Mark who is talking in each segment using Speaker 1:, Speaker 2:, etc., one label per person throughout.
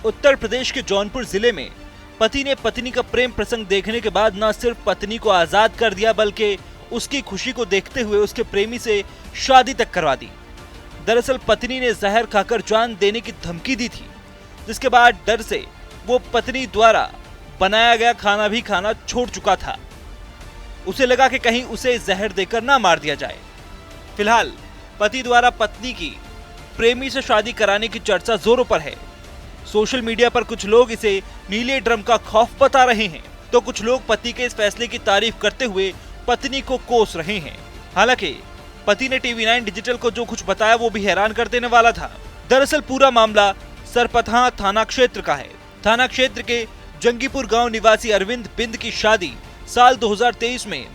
Speaker 1: उत्तर प्रदेश के जौनपुर जिले में पति ने पत्नी का प्रेम प्रसंग देखने के बाद न सिर्फ पत्नी को आजाद कर दिया बल्कि उसकी खुशी को देखते हुए उसके प्रेमी से शादी तक करवा दी। दरअसल पत्नी ने जहर खाकर जान देने की धमकी दी थी, जिसके बाद डर से वो पत्नी द्वारा बनाया गया खाना भी खाना छोड़ चुका था। उसे लगा कि कहीं उसे जहर देकर ना मार दिया जाए। फिलहाल पति द्वारा पत्नी की प्रेमी से शादी कराने की चर्चा जोरों पर है। सोशल मीडिया पर कुछ लोग इसे नीले ड्रम का खौफ बता रहे हैं, तो कुछ लोग पति के इस फैसले की तारीफ करते हुए पत्नी को कोस रहे हैं। हालांकि पति ने TV9 डिजिटल को जो कुछ बताया वो भी हैरान कर देने वाला था। दरअसल पूरा मामला सरपतहा थाना क्षेत्र का है। थाना क्षेत्र के जंगीपुर गांव निवासी अरविंद बिंद की शादी साल 2023 में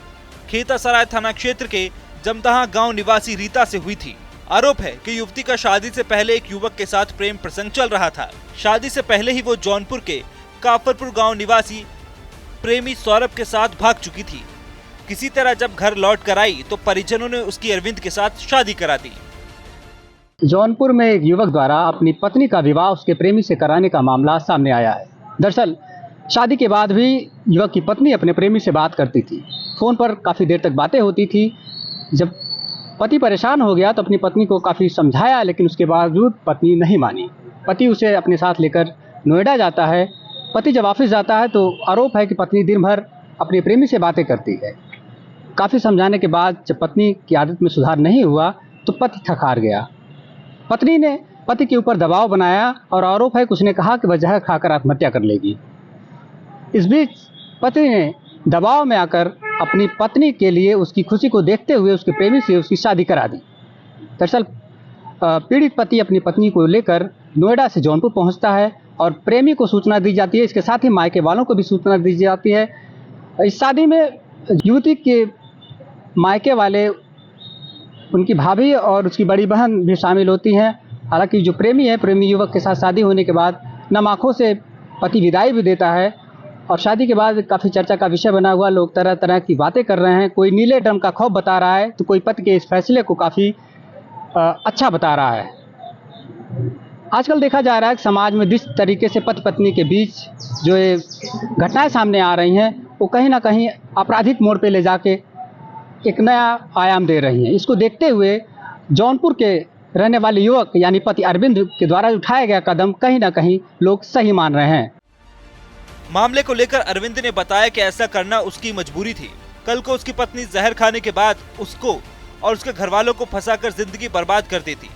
Speaker 1: खेतासराय थाना क्षेत्र के जमदहा गांव निवासी रीता से हुई थी। आरोप है कि युवती का शादी से पहले एक युवक के साथ प्रेम प्रसंग चल रहा था। शादी से पहले ही वो जौनपुर के काफरपुर गांव निवासी प्रेमी सौरभ के साथ भाग चुकी थी। किसी तरह जब घर लौट कर आई तो परिजनों ने उसकी अरविंद के साथ शादी करा दी।
Speaker 2: जौनपुर में एक युवक द्वारा अपनी पत्नी का विवाह उसके प्रेमी से कराने का मामला सामने आया है। दरअसल शादी के बाद भी युवक की पत्नी अपने प्रेमी से बात करती थी। फ़ोन पर काफ़ी देर तक बातें होती थी। जब पति परेशान हो गया तो अपनी पत्नी को काफ़ी समझाया, लेकिन उसके बावजूद पत्नी नहीं मानी। पति उसे अपने साथ लेकर नोएडा जाता है। पति जब ऑफिस जाता है तो आरोप है कि पत्नी दिन भर अपने प्रेमी से बातें करती है। काफ़ी समझाने के बाद जब पत्नी की आदत में सुधार नहीं हुआ तो पति थक हार गया। पत्नी ने पति के ऊपर दबाव बनाया और आरोप है कि उसने कहा कि वह जहर खाकर आत्महत्या कर लेगी। इस बीच पति ने दबाव में आकर अपनी पत्नी के लिए उसकी खुशी को देखते हुए उसके प्रेमी से उसकी शादी करा दी। दरअसल पीड़ित पति अपनी पत्नी को लेकर नोएडा से जौनपुर पहुंचता है और प्रेमी को सूचना दी जाती है। इसके साथ ही मायके वालों को भी सूचना दी जाती है। इस शादी में युवती के मायके वाले, उनकी भाभी और उसकी बड़ी बहन भी शामिल होती हैं। हालांकि जो प्रेमी है, प्रेमी युवक के साथ शादी होने के बाद नम आँखों से पति विदाई भी देता है और शादी के बाद काफ़ी चर्चा का विषय बना हुआ। लोग तरह तरह की बातें कर रहे हैं। कोई नीले ड्रम का खौफ बता रहा है तो कोई पति के इस फैसले को काफ़ी अच्छा बता रहा है। आजकल देखा जा रहा है कि समाज में जिस तरीके से पति पत्नी के बीच जो ये घटनाएं सामने आ रही हैं वो कहीं ना कहीं आपराधिक मोड़ पे ले जाके एक नया आयाम दे रही हैं। इसको देखते हुए जौनपुर के रहने वाले युवक यानी पति अरविंद के द्वारा उठाया गया कदम कहीं ना कहीं लोग सही मान रहे हैं।
Speaker 1: मामले को लेकर अरविंद ने बताया कि ऐसा करना उसकी मजबूरी थी। कल को उसकी पत्नी जहर खाने के बाद उसको और उसके घर वालों को फंसाकर जिंदगी बर्बाद कर देती।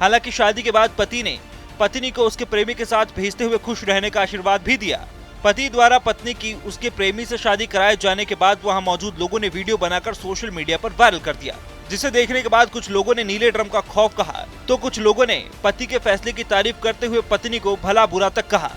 Speaker 1: हालांकि शादी के बाद पति ने पत्नी को उसके प्रेमी के साथ भेजते हुए खुश रहने का आशीर्वाद भी दिया। पति द्वारा पत्नी की उसके प्रेमी से शादी कराए जाने के बाद वहां मौजूद लोगों ने वीडियो बनाकर सोशल मीडिया पर वायरल कर दिया, जिसे देखने के बाद कुछ लोगों ने नीले ड्रम का खौफ कहा तो कुछ लोगों ने पति के फैसले की तारीफ करते हुए पत्नी को भला बुरा तक कहा।